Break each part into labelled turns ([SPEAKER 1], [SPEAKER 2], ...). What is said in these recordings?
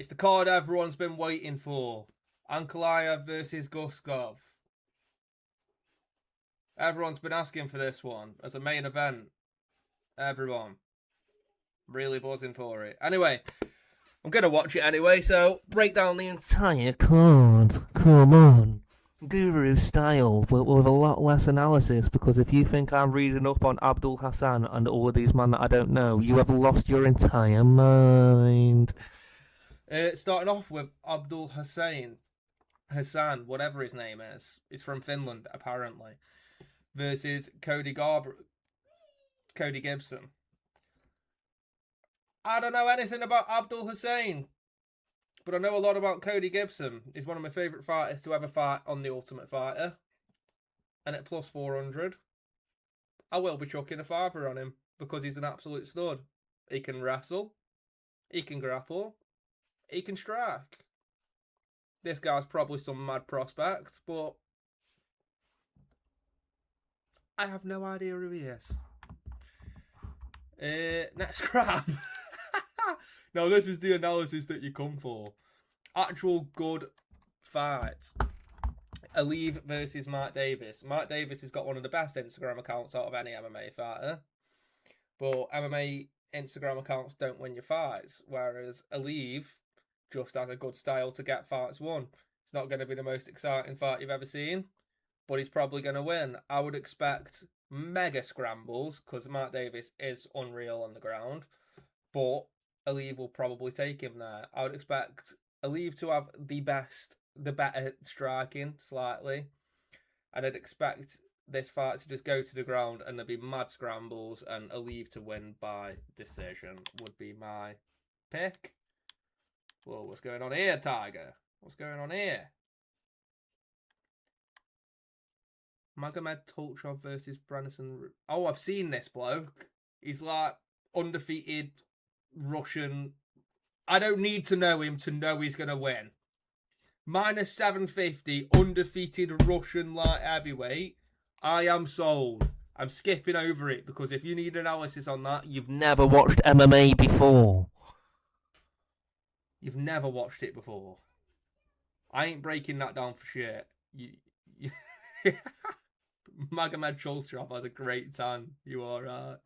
[SPEAKER 1] It's the card everyone's been waiting for. Ankalaev versus Guskov. Everyone's been asking for this one as a main event. Everyone. Really buzzing for it. Anyway, I'm going to watch it anyway, so break down the entire card. Come on. Guru style, but with a lot less analysis, because if you think I'm reading up on Abdul Hassan and all of these men that I don't know, you have lost your entire mind. Starting off with Abdul Hassan, whatever his name is. He's from Finland, apparently. Versus Cody Gibson. I don't know anything about Abdul Hassan, but I know a lot about Cody Gibson. He's one of my favourite fighters to ever fight on The Ultimate Fighter. And at plus 400, I will be chucking a fiver on him because he's an absolute stud. He can wrestle. He can grapple. He can strike. This guy's probably some mad prospect, but I have no idea who he is. Next grab. Now this is the analysis that you come for. Actual good fight. Ankalaev versus Mark Davis. Mark Davis has got one of the best Instagram accounts out of any MMA fighter. But MMA Instagram accounts don't win your fights. Whereas Ankalaev just has a good style to get fights won. It's not going to be the most exciting fight you've ever seen, but he's probably going to win. I would expect mega scrambles because Mark Davis is unreal on the ground, but Ankalaev will probably take him there. I would expect Ankalaev to have the better striking slightly, and I'd expect this fight to just go to the ground and there'd be mad scrambles and Ankalaev to win by decision would be my pick. Whoa, what's going on here, Tiger? What's going on here? Magomed Tulchov versus Branison. Oh, I've seen this bloke. He's like undefeated Russian. I don't need to know him to know he's going to win. Minus 750, undefeated Russian light heavyweight. I am sold. I'm skipping over it because if you need analysis on that, you've never watched MMA before. You've never watched it before. I ain't breaking that down for shit. Magomed Tulchov has a great tan. You are right.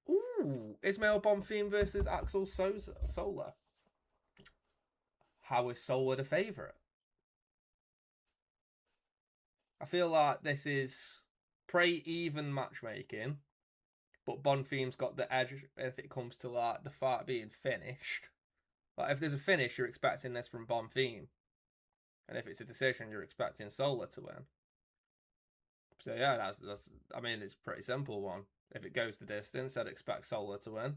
[SPEAKER 1] Ooh, Ismail Bonfim versus Axel Sola. How is Sola the favourite? I feel like this is pretty even matchmaking, but Bonfim's got the edge if it comes to like the fight being finished. Like if there's a finish, you're expecting this from Bonfim, and if it's a decision, you're expecting Sola to win. So yeah, that's. I mean, it's a pretty simple one. If it goes the distance, I'd expect Sola to win,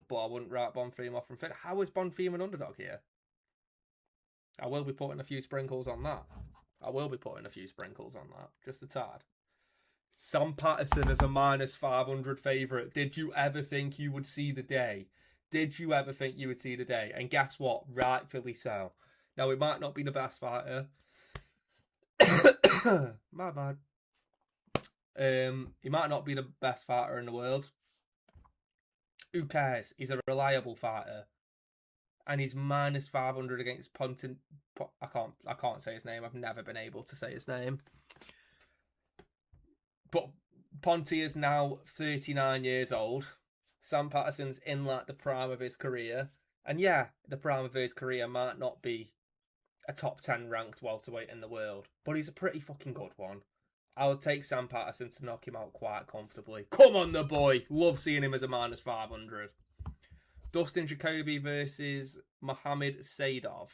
[SPEAKER 1] but I wouldn't write Bonfim off from finish. How is Bonfim an underdog here? I will be putting a few sprinkles on that. Just a tad. Sam Patterson as a minus 500 favourite. Did you ever think you would see the day? And guess what? Rightfully so. Now, he might not be the best fighter. My bad. He might not be the best fighter in the world. Who cares? He's a reliable fighter. And he's minus 500 against Pontin. I can't say his name. I've never been able to say his name. But Ponti is now 39 years old. Sam Patterson's in like the prime of his career. And yeah, the prime of his career might not be a top 10 ranked welterweight in the world, but he's a pretty fucking good one. I would take Sam Patterson to knock him out quite comfortably. Come on, the boy. Love seeing him as a minus 500. Dustin Jacoby versus Mohamed Saidov.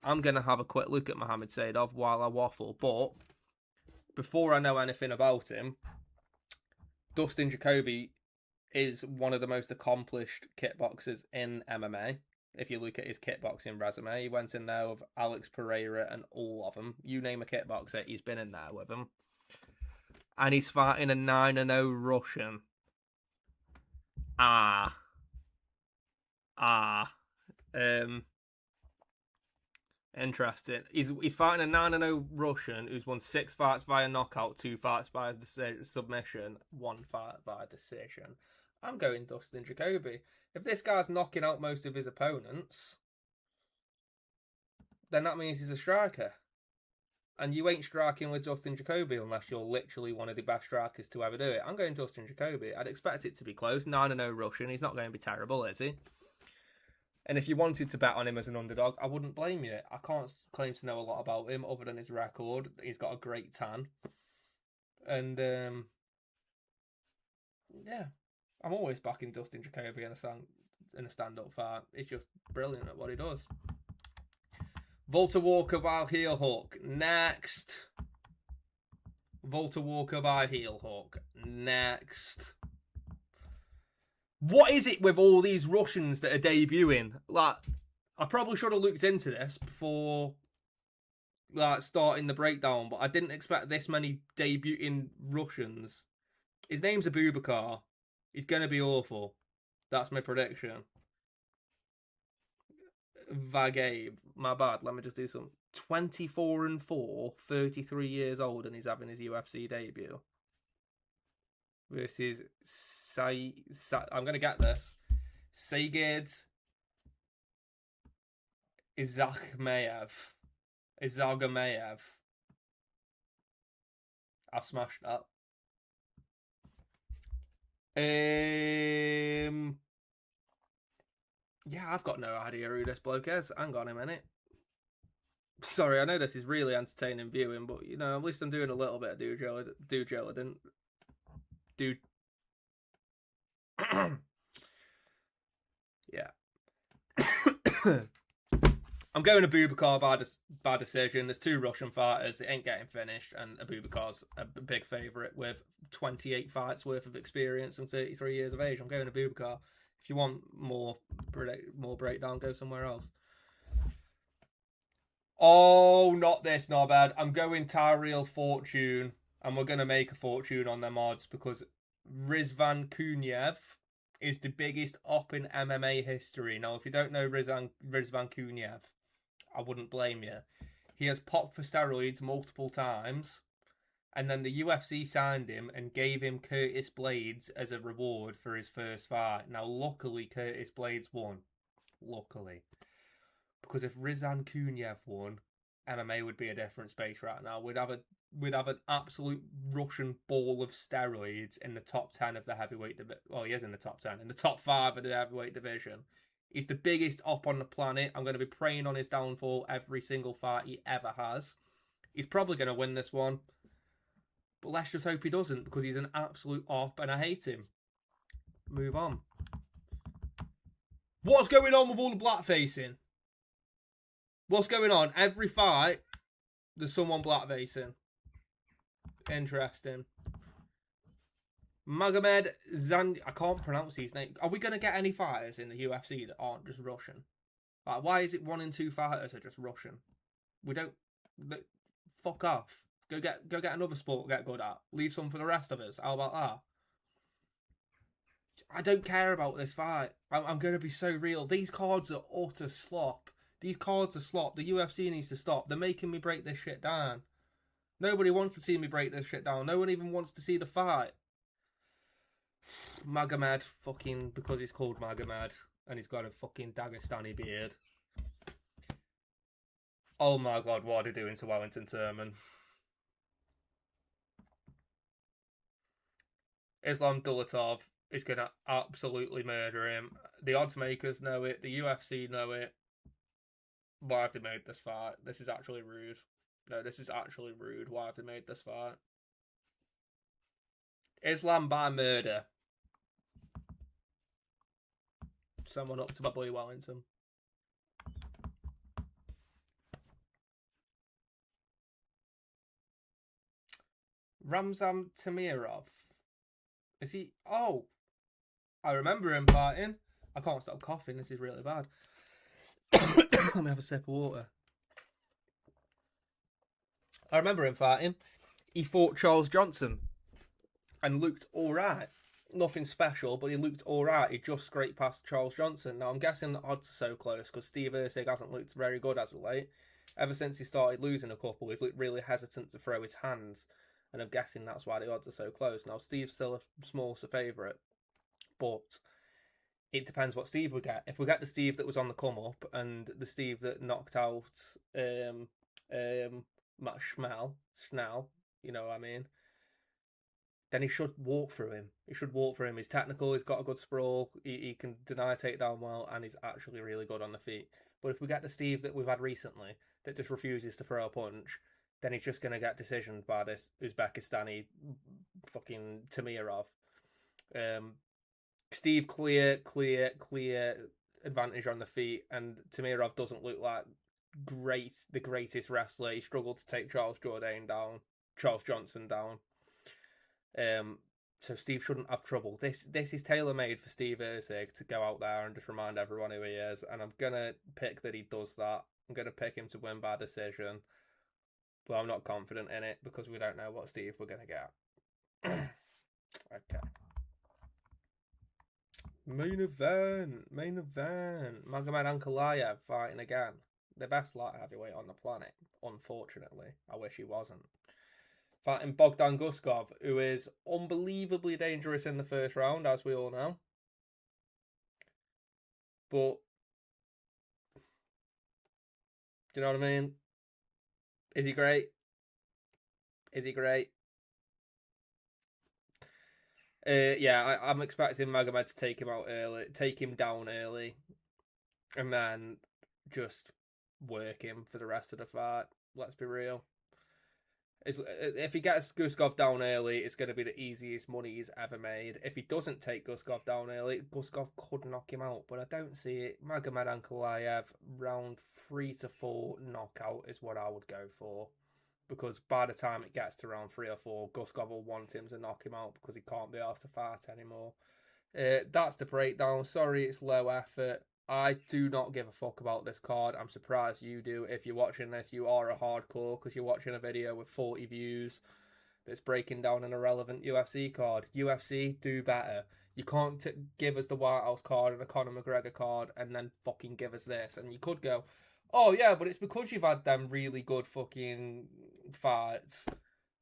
[SPEAKER 1] I'm going to have a quick look at Mohamed Saidov while I waffle, but before I know anything about him, Dustin Jacoby is one of the most accomplished kickboxers in MMA. If you look at his kickboxing resume, he went in there with Alex Pereira and all of them. You name a kickboxer, he's been in there with them. And he's fighting a 9-0 Russian. Interesting. He's fighting a 9-0 Russian who's won 6 fights via knockout, 2 fights by submission, 1 fight via decision. I'm going Dustin Jacoby. If this guy's knocking out most of his opponents, then that means he's a striker. And you ain't striking with Dustin Jacoby unless you're literally one of the best strikers to ever do it. I'm going Dustin Jacoby. I'd expect it to be close. 9-0 Russian. He's not going to be terrible, is he? And if you wanted to bet on him as an underdog, I wouldn't blame you. I can't claim to know a lot about him other than his record. He's got a great tan. And, yeah. I'm always backing Dustin Jacoby in a stand-up fight. He's just brilliant at what he does. Volta Walker by heel hook. Next. Volta Walker by heel hook. Next. What is it with all these Russians that are debuting? Like, I probably should have looked into this before starting the breakdown, but I didn't expect this many debuting Russians. His name's Abubakar. He's going to be awful. That's my prediction. Vagabe. My bad. Let me just do some. 24-4, 33 years old, and he's having his UFC debut. Versus I'm going to get this. Sagid Izagmayev. I've smashed that. Yeah, I've got no idea who this bloke is. Hang on a minute. Sorry, I know this is really entertaining viewing, but, you know, at least I'm doing a little bit of due diligence. Yeah. I'm going to Abubakar by decision. There's 2 Russian fighters. It ain't getting finished, and Abubakar's a big favourite with 28 fights worth of experience and 33 years of age. I'm going to Abubakar. If you want more breakdown, go somewhere else. Oh, not this knobhead. I'm going Tyrell Fortune, and we're going to make a fortune on them odds because Rizvan Kuniev is the biggest op in MMA history. Now, if you don't know Rizvan Kuniev, I wouldn't blame you. He has popped for steroids multiple times, and then the UFC signed him and gave him Curtis Blades as a reward for his first fight. Now, luckily, Curtis Blades won. Luckily. Because if Rizvan Kuniev won, MMA would be a different space right now. We'd have an absolute Russian ball of steroids in the top 10 of the heavyweight division. Well, he is in the top 10. In the top 5 of the heavyweight division. He's the biggest op on the planet. I'm going to be praying on his downfall every single fight he ever has. He's probably going to win this one. But let's just hope he doesn't, because he's an absolute op and I hate him. Move on. What's going on with all the blackfacing? What's going on? Every fight, there's someone blackfacing. Interesting. Magomed Zand... I can't pronounce his name. Are we going to get any fighters in the UFC that aren't just Russian? Like, why is it 1 in 2 fighters are just Russian? We don't... Fuck off. Go get another sport to get good at. Leave some for the rest of us. How about that? I don't care about this fight. I'm going to be so real. These cards are utter slop. These cards are slop. The UFC needs to stop. They're making me break this shit down. Nobody wants to see me break this shit down. No one even wants to see the fight. Magomed, fucking, because he's called Magomed and he's got a fucking Dagestani beard. Oh my god, what are they doing to Wellington Turman? Islam Dulatov is going to absolutely murder him. The odds makers know it. The UFC know it. Why have they made this fight? This is actually rude. No, this is actually rude. Why have they made this fight? Islam by murder. Someone up to my boy Wellington. Ramzan Tamirov. Is he? Oh, I remember him fighting. I can't stop coughing. This is really bad. Let me have a sip of water. I remember him fighting. He fought Charles Johnson and looked alright. Nothing special, but he looked alright. He just scraped past Charles Johnson. Now, I'm guessing the odds are so close because Steve Erceg hasn't looked very good as of late. Ever since he started losing a couple, he's looked really hesitant to throw his hands. And I'm guessing that's why the odds are so close. Now, Steve's still a small favourite. but it depends what Steve we get. If we get the Steve that was on the come up and the Steve that knocked out Matt Schnell, you know what I mean, then he should walk through him. He should walk through him. He's technical, he's got a good sprawl, he can deny takedown well, and he's actually really good on the feet. But if we get the Steve that we've had recently that just refuses to throw a punch, then he's just going to get decisioned by this Uzbekistani fucking Tamirov. Steve clear advantage on the feet, and Tamirov doesn't look like the greatest wrestler. He struggled to take Charles Johnson down. So Steve shouldn't have trouble. This is tailor-made for Steve Erceg to go out there and just remind everyone who he is, and I'm gonna pick that he does that. I'm gonna pick him to win by decision, but I'm not confident in it because we don't know what Steve we're gonna get. Okay. Main event. Magomed Ankalaev fighting again. The best light heavyweight on the planet, unfortunately. I wish he wasn't. Fighting Bogdan Guskov, who is unbelievably dangerous in the first round, as we all know. But, do you know what I mean? Is he great? Yeah, I'm expecting Magomed to take him down early, and then just work him for the rest of the fight. Let's be real. If he gets Guskov down early, it's going to be the easiest money he's ever made. If he doesn't take Guskov down early, Guskov could knock him out, but I don't see it. Magomed Ankalaev, round 3 to 4 knockout is what I would go for. Because by the time it gets to round 3 or 4, Guskov will want him to knock him out because he can't be asked to fight anymore. That's the breakdown. Sorry, it's low effort. I do not give a fuck about this card. I'm surprised you do. If you're watching this, you are a hardcore because you're watching a video with 40 views that's breaking down an irrelevant UFC card. UFC, do better. You can't give us the White House card and the Conor McGregor card and then fucking give us this. And you could go, oh yeah, but it's because you've had them really good fucking fights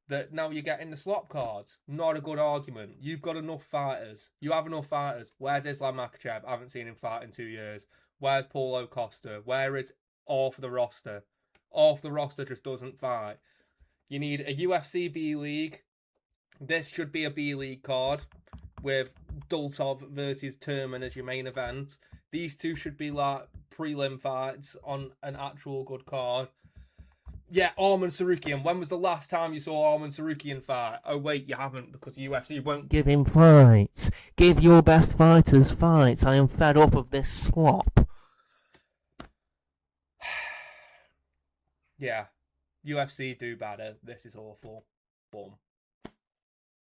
[SPEAKER 1] that now you're getting the slop cards. Not a good argument. You've got enough fighters. You have enough fighters. Where's Islam Makhachev? I haven't seen him fight in 2 years. Where's Paulo Costa? Where is off the roster? Off the roster just doesn't fight. You need a UFC B League. This should be a B League card with Dultov versus Turman as your main event. These two should be like prelim fights on an actual good card. Yeah, Arman Sarukian. When was the last time you saw Arman Sarukian fight? Oh, wait, you haven't because UFC won't give him fights. Give your best fighters fights. I am fed up of this slop. Yeah, UFC do better. This is awful. Boom.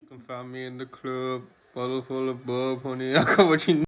[SPEAKER 2] You can find me in the club, bottle full of bub, honey. I got what you need.